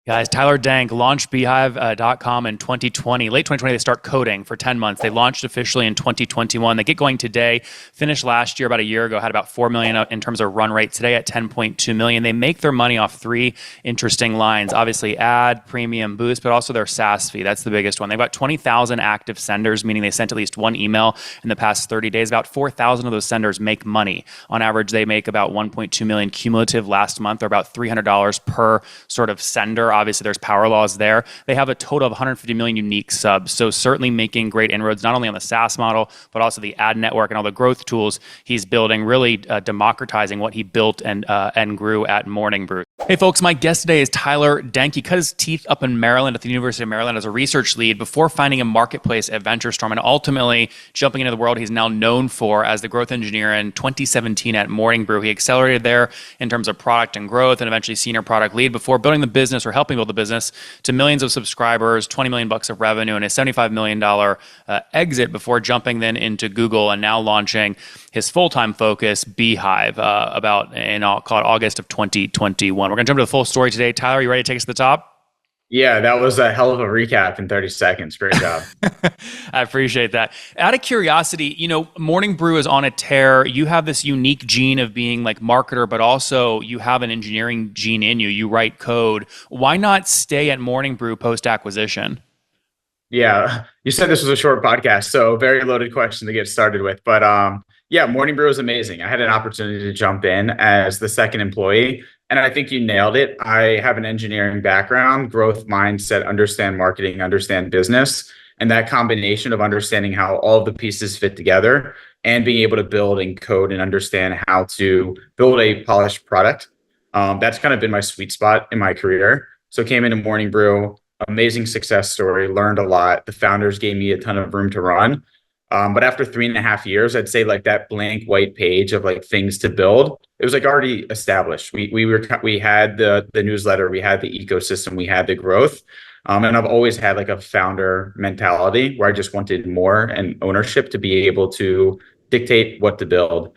Guys, Tyler Denk launched Beehiiv.com in 2020. Late 2020, they start coding for 10 months. They launched officially in 2021. They get going today, finished last year about a year ago, had about 4 million in terms of run rate. Today at 10.2 million. They make their money off three interesting lines. Obviously, ad, premium, boost, but also their SaaS fee. That's the biggest one. They've got 20,000 active senders, meaning they sent at least one email in the past 30 days. About 4,000 of those senders make money. On average, they make about 1.2 million cumulative last month, or about $300 per sort of sender. Obviously, there's power laws there. They have a total of 150 million unique subs. So certainly making great inroads, not only on the SaaS model, but also the ad network and all the growth tools he's building, really democratizing what he built and grew at Morning Brew. Hey folks, my guest today is Tyler Denk. He cut his teeth up in Maryland at the University of Maryland as a research lead before finding a marketplace at VentureStorm and ultimately jumping into the world he's now known for as the growth engineer in 2017 at Morning Brew. He accelerated there in terms of product and growth and eventually senior product lead before building the business or helping build the business to millions of subscribers, 20 million bucks of revenue, and a $75 million exit before jumping then into Google and now launching his full-time focus, Beehiiv, I'll call it August of 2021. We're going to jump to the full story today. Tyler, are you ready to take us to the top? Yeah, that was a hell of a recap in 30 seconds. Great job. I appreciate that. Out of curiosity, Morning Brew is on a tear. You have this unique gene of being like marketer, but also you have an engineering gene in you. You write code. Why not stay at Morning Brew post-acquisition? Yeah, you said this was a short podcast, so very loaded question to get started with. But yeah, Morning Brew is amazing. I had an opportunity to jump in as the second employee, and I think you nailed it. I have an engineering background, growth mindset, understand marketing, understand business, and that combination of understanding how all of the pieces fit together and being able to build and code and understand how to build a polished product. That's kind of been my sweet spot in my career. So came into Morning Brew, amazing success story, learned a lot. The founders gave me a ton of room to run. But after 3.5 years, I'd say like that blank white page of like things to build, it was like already established. We had the newsletter, we had the ecosystem, we had the growth. And I've always had like a founder mentality where I just wanted more and ownership to be able to dictate what to build.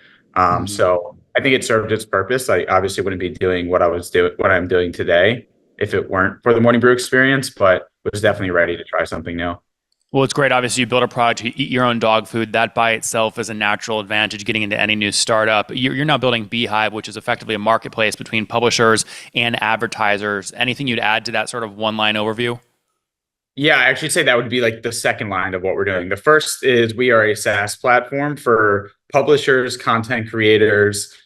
So I think it served its purpose. I obviously wouldn't be doing what I'm doing today if it weren't for the Morning Brew experience, but was definitely ready to try something new. Well, it's great. Obviously, you build a product, you eat your own dog food. That by itself is a natural advantage getting into any new startup. You're now building Beehiiv, which is effectively a marketplace between publishers and advertisers. Anything you'd add to that sort of one-line overview? Yeah, I actually say that would be like the second line of what we're doing. The first is we are a SaaS platform for publishers, content creators,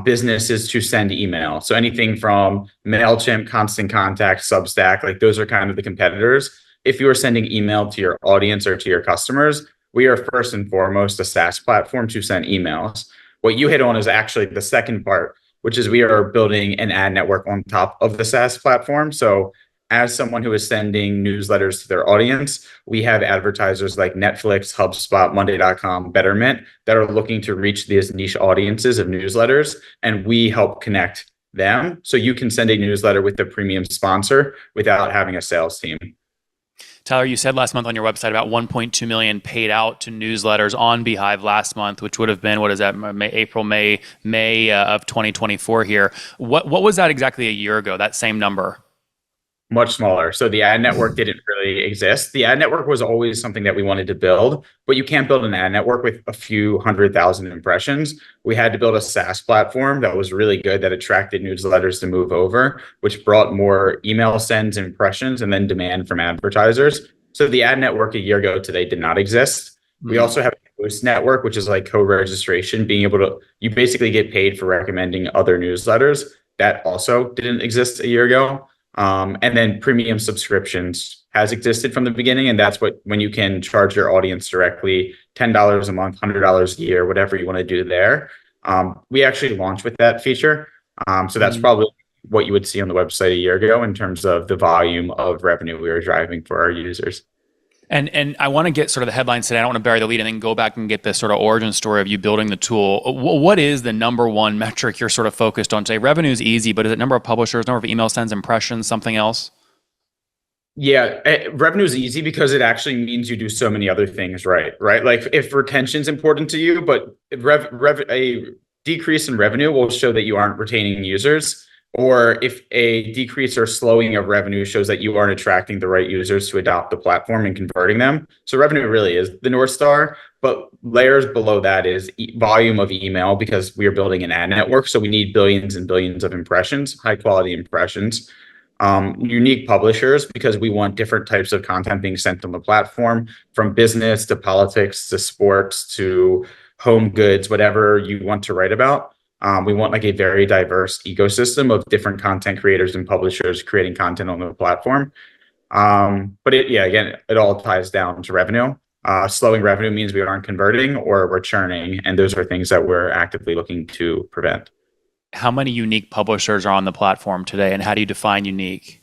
businesses to send email. So anything from Mailchimp, Constant Contact, Substack, like those are kind of the competitors. If you are sending email to your audience or to your customers, we are first and foremost a SaaS platform to send emails. What you hit on is actually the second part, which is we are building an ad network on top of the SaaS platform. So as someone who is sending newsletters to their audience, we have advertisers like Netflix, HubSpot, Monday.com, Betterment that are looking to reach these niche audiences of newsletters, and we help connect them. So you can send a newsletter with a premium sponsor without having a sales team. Tyler, you said last month on your website about 1.2 million paid out to newsletters on Beehiiv last month, which would have been, what is that, May of 2024 here. What was that exactly a year ago, that same number? Much smaller. So the ad network didn't really exist. The ad network was always something that we wanted to build, but you can't build an ad network with a few 100,000 impressions. We had to build a SaaS platform that was really good, that attracted newsletters to move over, which brought more email sends, impressions, and then demand from advertisers. So the ad network a year ago today did not exist. We also have a boost network, which is like co-registration, being able to, you basically get paid for recommending other newsletters. That also didn't exist a year ago. And then premium subscriptions has existed from the beginning. And that's when you can charge your audience directly $10 a month, $100 a year, whatever you want to do there. We actually launched with that feature. So that's probably what you would see on the website a year ago in terms of the volume of revenue we were driving for our users. And I want to get sort of the headlines today. I don't want to bury the lead and then go back and get this sort of origin story of you building the tool. What is the number one metric you're sort of focused on today? Revenue is easy, but is it number of publishers, number of email sends, impressions, something else? Yeah, revenue is easy because it actually means you do so many other things right? Like if retention is important to you, but a decrease in revenue will show that you aren't retaining users. or if a decrease or slowing of revenue shows that you aren't attracting the right users to adopt the platform and converting them. So revenue really is the North Star, but layers below that is volume of email, because we are building an ad network. So we need billions and billions of impressions, high quality impressions. Unique publishers, because we want different types of content being sent on the platform, from business to politics to sports to home goods, whatever you want to write about. We want like a very diverse ecosystem of different content creators and publishers creating content on the platform. But again, it all ties down to revenue. Slowing revenue means we aren't converting or we're churning, and those are things that we're actively looking to prevent. How many unique publishers are on the platform today, and how do you define unique?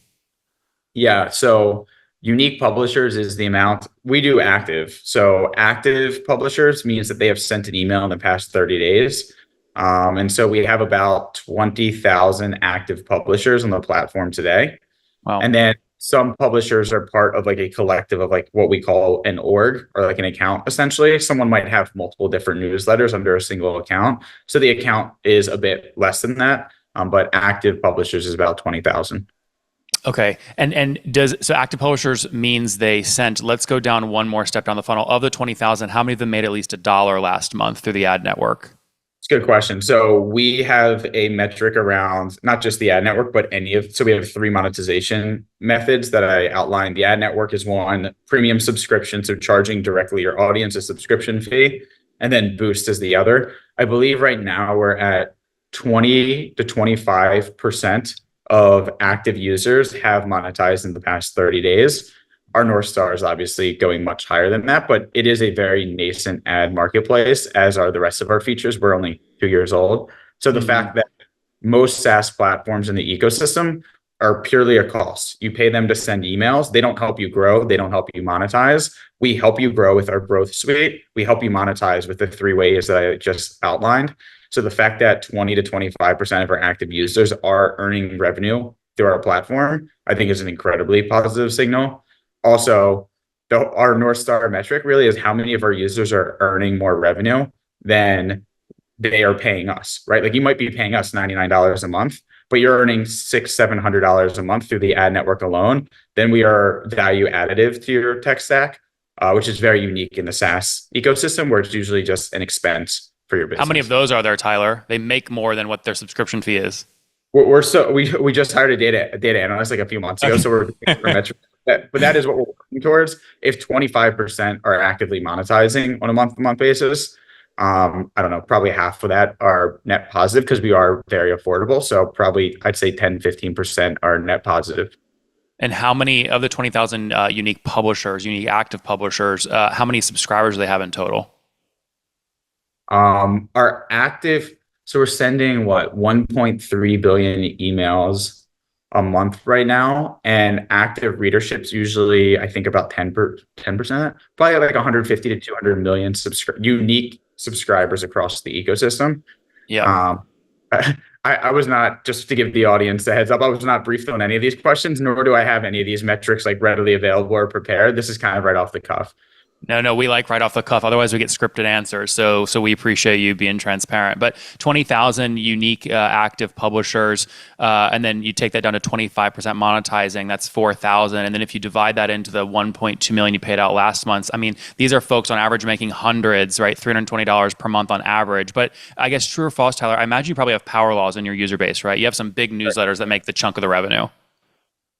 Yeah, so unique publishers is the amount we do active. So active publishers means that they have sent an email in the past 30 days. And so we have about 20,000 active publishers on the platform today. Wow. And then some publishers are part of like a collective of like what we call an org, or like an account, essentially. Someone might have multiple different newsletters under a single account. So the account is a bit less than that. But active publishers is about 20,000. Okay. And so active publishers means they sent, let's go down one more step down the funnel. Of the 20,000, how many of them made at least $1 last month through the ad network? It's a good question. So we have a metric around not just the ad network, but so we have 3 monetization methods that I outlined. The ad network is one, premium subscription, so charging directly your audience a subscription fee, and then Boost is the other. I believe right now we're at 20 to 25% of active users have monetized in the past 30 days. Our North Star is obviously going much higher than that, but it is a very nascent ad marketplace, as are the rest of our features. We're only 2 years old. So the fact that most SaaS platforms in the ecosystem are purely a cost. You pay them to send emails. They don't help you grow. They don't help you monetize. We help you grow with our growth suite. We help you monetize with the 3 ways that I just outlined. So the fact that 20 to 25% of our active users are earning revenue through our platform, I think is an incredibly positive signal. Also, our North Star metric really is how many of our users are earning more revenue than they are paying us, right? Like you might be paying us $99 a month, but you're earning $600-700 a month through the ad network alone. Then we are value additive to your tech stack, which is very unique in the SaaS ecosystem, where it's usually just an expense for your business. How many of those are there, Tyler? They make more than what their subscription fee is. We just hired a data analyst like a few months ago, so we're metric. But that is what we're working towards. If 25% are actively monetizing on a month-to-month basis, I don't know, probably half of that are net positive, because we are very affordable. So probably I'd say 10-15% are net positive. And how many of the 20,000 unique active publishers, how many subscribers do they have in total? Our active, so we're sending 1.3 billion emails a month right now, and active readership's usually, I think, about 10%, probably like 150 to 200 million unique subscribers across the ecosystem. Yeah. I was not, just to give the audience a heads up, I was not briefed on any of these questions, nor do I have any of these metrics like readily available or prepared. This is kind of right off the cuff. No, we like right off the cuff. Otherwise, we get scripted answers. So we appreciate you being transparent. But 20,000 unique active publishers, and then you take that down to 25% monetizing. That's 4,000. And then if you divide that into the 1.2 million you paid out last month, I mean, these are folks on average making hundreds, right? $320 per month on average. But I guess true or false, Tyler, I imagine you probably have power laws in your user base, right? You have some big newsletters that make the chunk of the revenue.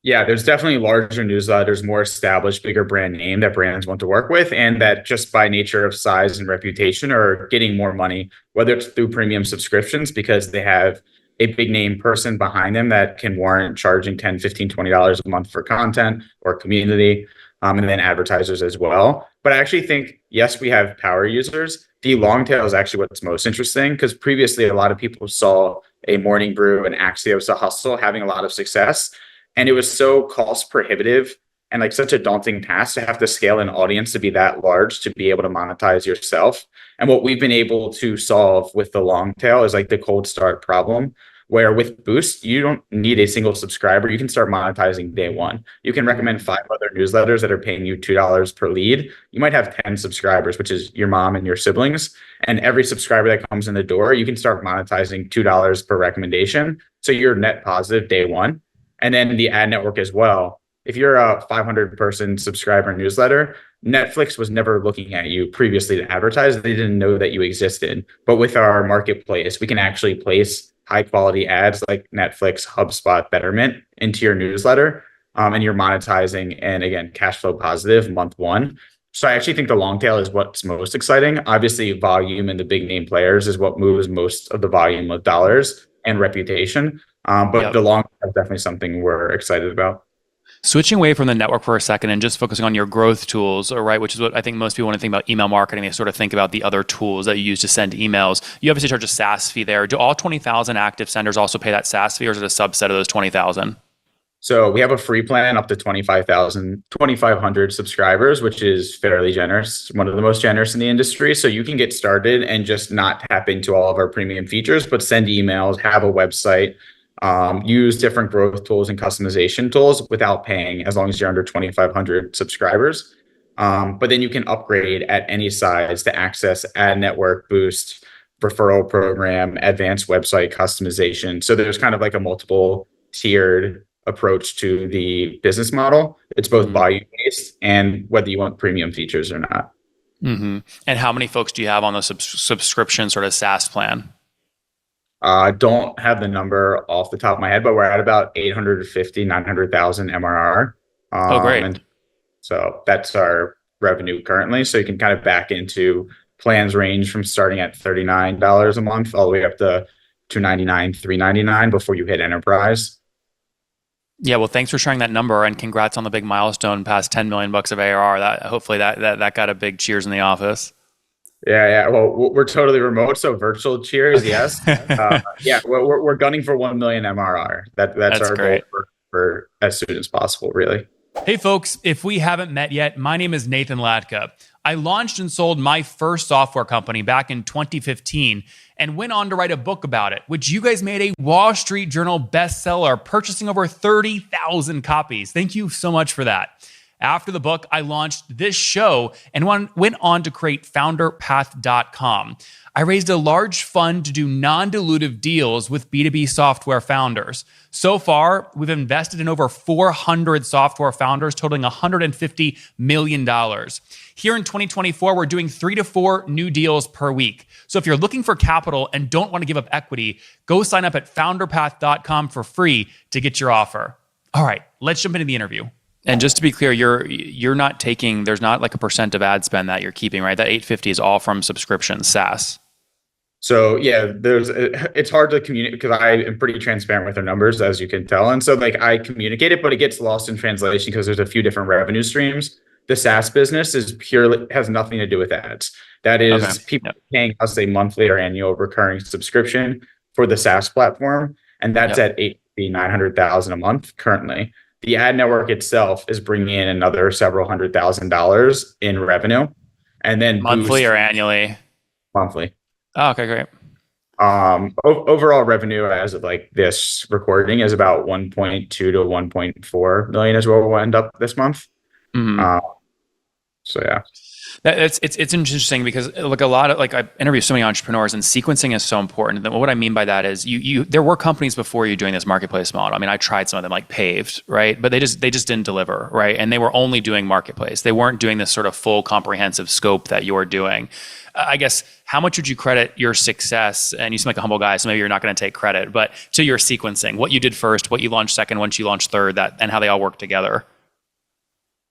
Yeah, there's definitely larger newsletters, more established, bigger brand name that brands want to work with, and that just by nature of size and reputation are getting more money, whether it's through premium subscriptions because they have a big name person behind them that can warrant charging $10, $15, $20 a month for content or community, and then advertisers as well. But I actually think, yes, we have power users. The long tail is actually what's most interesting, because previously a lot of people saw a Morning Brew and Axios, a Hustle, having a lot of success. And it was so cost prohibitive and like such a daunting task to have to scale an audience to be that large to be able to monetize yourself. And what we've been able to solve with the long tail is like the cold start problem, where with Boost, you don't need a single subscriber. You can start monetizing day one. You can recommend 5 other newsletters that are paying you $2 per lead. You might have 10 subscribers, which is your mom and your siblings. And every subscriber that comes in the door, you can start monetizing $2 per recommendation. So you're net positive day one. And then the ad network as well. If you're a 500 person subscriber newsletter, Netflix was never looking at you previously to advertise. They didn't know that you existed. But with our marketplace, we can actually place high quality ads like Netflix, HubSpot, Betterment into your newsletter. And you're monetizing and again, cash flow positive month one. So I actually think the long tail is what's most exciting. Obviously, volume and the big name players is what moves most of the volume of dollars and reputation. But the long tail is definitely something we're excited about. Switching away from the network for a second and just focusing on your growth tools, right, which is what I think most people, when they think about email marketing, they sort of think about the other tools that you use to send emails. You obviously charge a SaaS fee there. Do all 20,000 active senders also pay that SaaS fee, or is it a subset of those 20,000? So we have a free plan up to 2,500 subscribers, which is fairly generous, one of the most generous in the industry. So you can get started and just not tap into all of our premium features, but send emails, have a website, use different growth tools and customization tools without paying, as long as you're under 2,500 subscribers. But then you can upgrade at any size to access ad network boost, referral program, advanced website customization. So there's kind of like a multiple tiered approach to the business model. It's both volume based and whether you want premium features or not. Mm-hmm. And how many folks do you have on the subscription sort of SaaS plan? I don't have the number off the top of my head, but we're at about 850, 900,000 MRR. Oh, great. And so that's our revenue currently. So you can kind of back into plans range from starting at $39 a month all the way up to $299, $399 before you hit enterprise. Yeah, well, thanks for sharing that number, and congrats on the big milestone past 10 million bucks of ARR. That hopefully that got a big cheers in the office. Yeah. Well, we're totally remote, so virtual cheers, yes. Yeah, we're gunning for 1 million MRR. That's our great goal for as soon as possible, really. Hey, folks, if we haven't met yet, my name is Nathan Latka. I launched and sold my first software company back in 2015 and went on to write a book about it, which you guys made a Wall Street Journal bestseller, purchasing over 30,000 copies. Thank you so much for that. After the book, I launched this show and went on to create founderpath.com. I raised a large fund to do non-dilutive deals with B2B software founders. So far, we've invested in over 400 software founders, totaling $150 million. Here in 2024, we're doing 3 to 4 new deals per week. So if you're looking for capital and don't want to give up equity, go sign up at founderpath.com for free to get your offer. All right, let's jump into the interview. And just to be clear, you're not taking, there's not like a percent of ad spend that you're keeping, right? That 850 is all from subscription SaaS. So yeah, it's hard to communicate because I am pretty transparent with our numbers, as you can tell. And so like I communicate it, but it gets lost in translation because there's a few different revenue streams. The SaaS business has nothing to do with ads. That is people paying us a monthly or annual recurring subscription for the SaaS platform. And that's at 900,000 a month currently. The ad network itself is bringing in another several $100,000 in revenue, and then monthly or annually? Monthly. Oh, okay, great. Overall revenue as of like this recording is about 1.2 to 1.4 million is where we'll end up this month. Mm-hmm. So yeah. It's interesting because like a lot of I interview so many entrepreneurs, and sequencing is so important. And what I mean by that is there were companies before you doing this marketplace model. I mean, I tried some of them like Paved, right? But they just didn't deliver, right? And they were only doing marketplace. They weren't doing this sort of full comprehensive scope that you're doing. I guess, how much would you credit your success? And you seem like a humble guy, so maybe you're not going to take credit, but to your sequencing, what you did first, what you launched second, once you launched third, and how they all work together.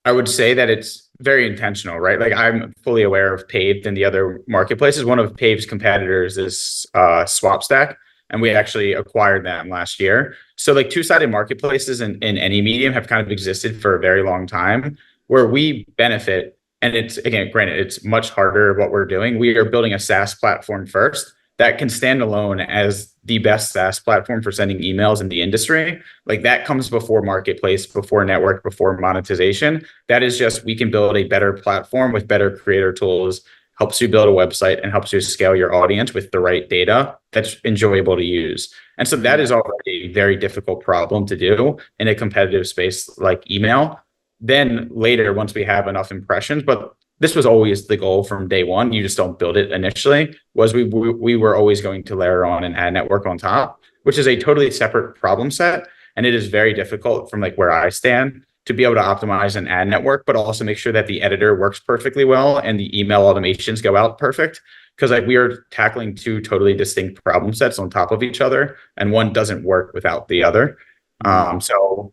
I would say that it's very intentional, right? Like I'm fully aware of Paved and the other marketplaces. One of Paved's competitors is SwapStack, and we actually acquired them last year. So like two-sided marketplaces in any medium have kind of existed for a very long time, where we benefit. And it's, again, granted, it's much harder what we're doing. We are building a SaaS platform first that can stand alone as the best SaaS platform for sending emails in the industry. Like that comes before marketplace, before network, before monetization. That is just, we can build a better platform with better creator tools, helps you build a website and helps you scale your audience with the right data that's enjoyable to use. And so that is already a very difficult problem to do in a competitive space like email. Then later, once we have enough impressions, but this was always the goal from day one, you just don't build it initially, was we were always going to layer on an ad network on top. which is a totally separate problem set. And it is very difficult from like where I stand to be able to optimize an ad network, but also make sure that the editor works perfectly well and the email automations go out perfect. Because like we are tackling two totally distinct problem sets on top of each other, and one doesn't work without the other. So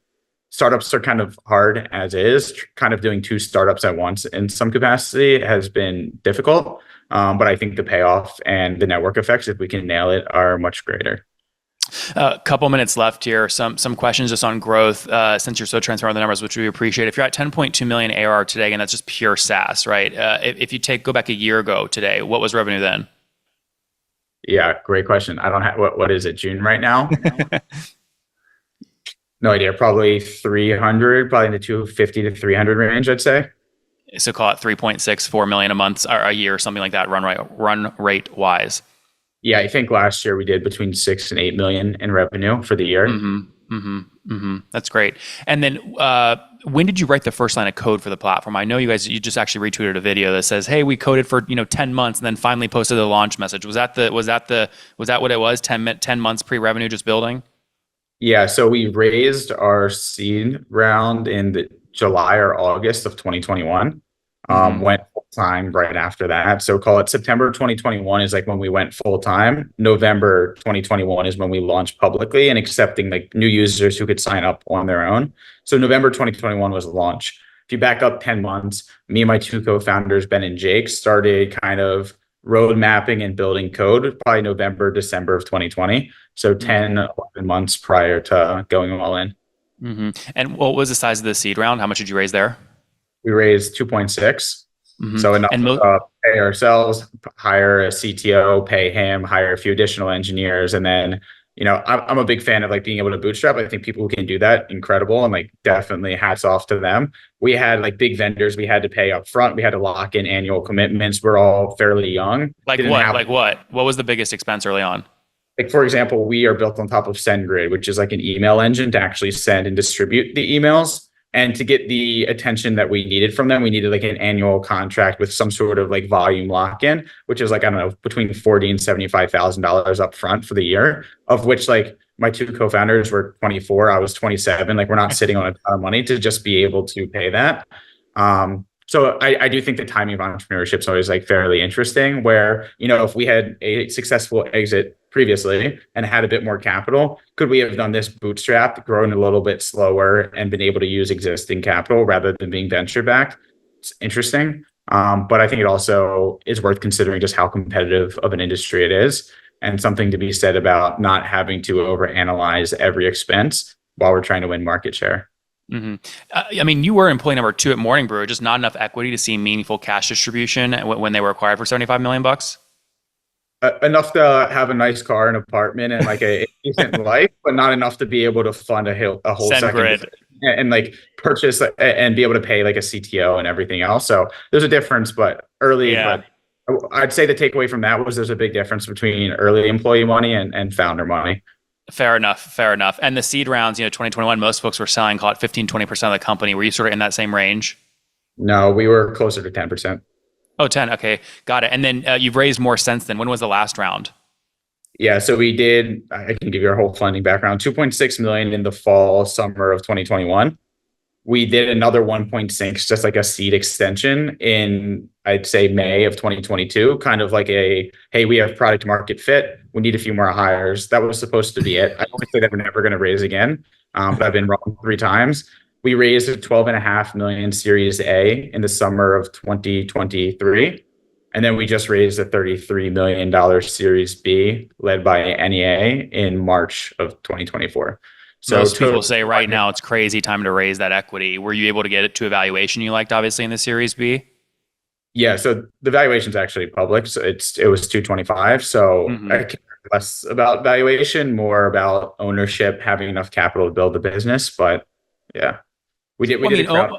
startups are kind of hard as is. Kind of doing two startups at once in some capacity has been difficult. But I think the payoff and the network effects, if we can nail it, are much greater. A couple minutes left here. Some questions just on growth, since you're so transparent with the numbers, which we appreciate. If you're at 10.2 million ARR today, and that's just pure SaaS, right? If you go back a year ago today, what was revenue then? Yeah, great question. I don't have what is it, June right now? No idea. Probably 300, probably in the 250 to 300 range, I'd say. So call it 3.64 million a month or a year, something like that, run rate wise. Yeah, I think last year we did between 6 and 8 million in revenue for the year. That's great. And then when did you write the first line of code for the platform? I know you just actually retweeted a video that says, "Hey, we coded for 10 months and then finally posted the launch message." Was that what it was? 10 months pre-revenue just building? Yeah, so we raised our seed round in the July or August of 2021. Went full time right after that. So call it September 2021 is like when we went full time. November 2021 is when we launched publicly and accepting like new users who could sign up on their own. So November 2021 was the launch. If you back up 10 months, me and my two co-founders, Ben and Jake, started kind of road mapping and building code probably November, December of 2020. So 10, 11 months prior to going all in. And what was the size of the seed round? How much did you raise there? We raised 2.6. So enough to pay ourselves, hire a CTO, pay him, hire a few additional engineers. And then, I'm a big fan of like being able to bootstrap. I think people who can do that, incredible. And like definitely hats off to them. We had like big vendors we had to pay up front. We had to lock in annual commitments. We're all fairly young. Like what? Like what? What was the biggest expense early on? Like, for example, we are built on top of SendGrid, which is like an email engine to actually send and distribute the emails. And to get the attention that we needed from them, we needed like an annual contract with some sort of like volume lock-in, which is like, I don't know, between $40,000 and $75,000 up front for the year, of which like my two co-founders were 24, I was 27. Like we're not sitting on a ton of money to just be able to pay that. So I do think the timing of entrepreneurship is always like fairly interesting where, if we had a successful exit previously and had a bit more capital, could we have done this bootstrapped, grown a little bit slower and been able to use existing capital rather than being venture backed? It's interesting. But I think it also is worth considering just how competitive of an industry it is and something to be said about not having to overanalyze every expense while we're trying to win market share. I mean, you were employee number 2 at Morning Brew, just not enough equity to see meaningful cash distribution when they were acquired for $75 million bucks. Enough to have a nice car, an apartment, and like a decent life, but not enough to be able to fund a whole second and like purchase and be able to pay like a CTO and everything else. So there's a difference, but early. Yeah. But I'd say the takeaway from that was there's a big difference between early employee money and founder money. Fair enough. And the seed rounds, 2021, most folks were selling, call it 15, 20% of the company. Were you sort of in that same range? No, we were closer to 10%. Oh, 10. Okay. Got it. And then you've raised more since then. When was the last round? Yeah. So we did, I can give you our whole funding background, 2.6 million in the summer of 2021. We did another 1.6, just like a seed extension in, I'd say, May of 2022, kind of like hey, we have product market fit. We need a few more hires. That was supposed to be it. I don't say that we're never going to raise again, but I've been wrong 3 times. We raised a 12.5 million Series A in the summer of 2023. And then we just raised a $33 million Series B led by NEA in March of 2024. So most people say right now it's crazy time to raise that equity. Were you able to get it to a valuation you liked, obviously, in the Series B? Yeah, so the valuation's actually public. So it was 225. So I care less about valuation, more about ownership, having enough capital to build the business. But yeah, we did. I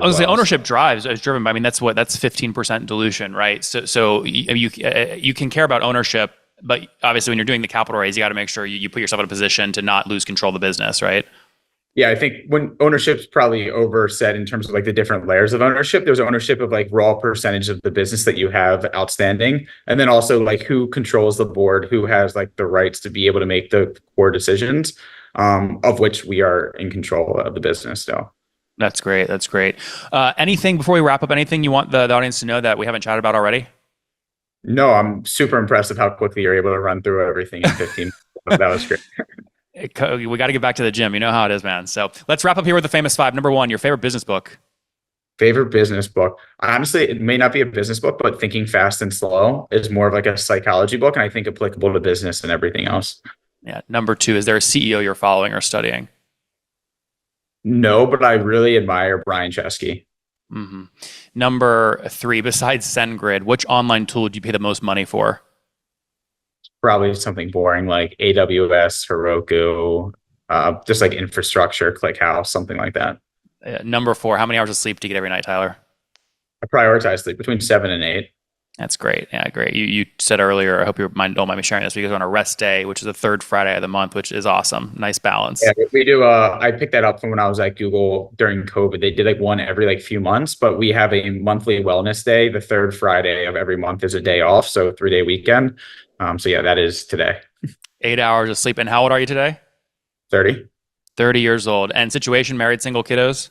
was say ownership is driven by. I mean, that's 15% dilution, right? So you can care about ownership. But obviously, when you're doing the capital raise, you got to make sure you put yourself in a position to not lose control of the business, right? Yeah, I think when ownership's probably overset in terms of like the different layers of ownership, there's ownership of like raw percentage of the business that you have outstanding. And then also like who controls the board, who has like the rights to be able to make the core decisions, of which we are in control of the business still. That's great. That's great. Anything before we wrap up? Anything you want the audience to know that we haven't chatted about already? No, I'm super impressed with how quickly you're able to run through everything in 15 minutes. That was great. We got to get back to the gym. You know how it is, man. So let's wrap up here with the famous five. Number one, your favorite business book. Favorite business book. Honestly, it may not be a business book, but Thinking Fast and Slow is more of like a psychology book, and I think applicable to business and everything else. Yeah. Number two, is there a CEO you're following or studying? No, but I really admire Brian Chesky. Mm-hmm. Number three, besides SendGrid, which online tool do you pay the most money for? Probably something boring like AWS, Heroku, just like infrastructure, ClickHouse, something like that. Number four, how many hours of sleep do you get every night, Tyler? I prioritize sleep between 7 and 8. That's great. Yeah, great. You said earlier, I hope you don't mind me sharing this, because on a rest day, which is the third Friday of the month, which is awesome. Nice balance. Yeah, we do. I picked that up from when I was at Google during COVID. They did like one every like few months, but we have a monthly wellness day. The third Friday of every month is a day off, so 3-day weekend. So yeah, that is today. 8 hours of sleep. And how old are you today? 30. 30 years old. And situation, married, single, kiddos?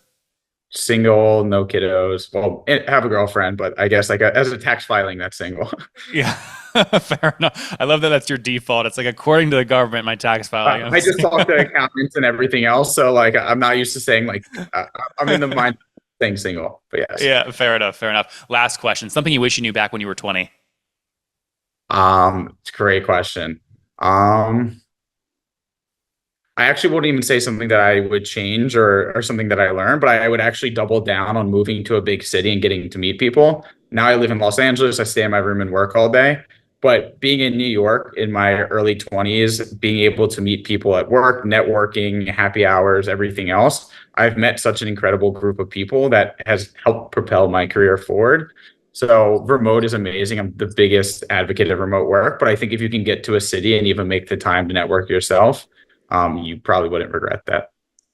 Single, no kiddos. Well, have a girlfriend, but I guess like as a tax filing, that's single. Yeah, fair enough. I love that that's your default. It's like, according to the government, my tax filing. I just talk to accountants and everything else, so like I'm not used to saying like I'm in the mind of saying single. But yes. Yeah, fair enough. Fair enough. Last question. Something you wish you knew back when you were 20. It's a great question. I actually wouldn't even say something that I would change or something that I learned, but I would actually double down on moving to a big city and getting to meet people. Now I live in Los Angeles. I stay in my room and work all day. But being in New York in my early 20s, being able to meet people at work, networking, happy hours, everything else, I've met such an incredible group of people that has helped propel my career forward. So remote is amazing. I'm the biggest advocate of remote work, but I think if you can get to a city and even make the time to network yourself, you probably wouldn't regret that.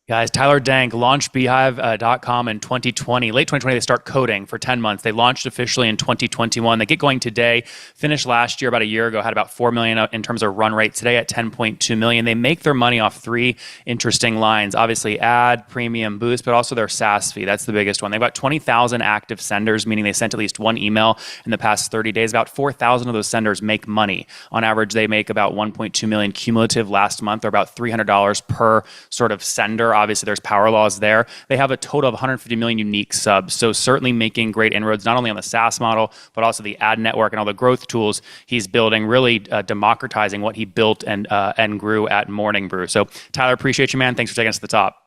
Guys, Tyler Denk launched Beehiiv.com in 2020. Late 2020, they start coding for 10 months. They launched officially in 2021. They get going today, finished last year, about a year ago, had about 4 million in terms of run rate. Today at 10.2 million. They make their money off three interesting lines. Obviously, ad, premium, boost, but also their SaaS fee. That's the biggest one. They've got 20,000 active senders, meaning they sent at least one email in the past 30 days. About 4,000 of those senders make money. On average, they make about 1.2 million cumulative last month, or about $300 per sort of sender. Obviously, there's power laws there. They have a total of 150 million unique subs. So certainly making great inroads, not only on the SaaS model, but also the ad network and all the growth tools he's building, really democratizing what he built and grew at Morning Brew. So Tyler, appreciate you, man. Thanks for taking us to the top.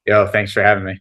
Yo, thanks for having me.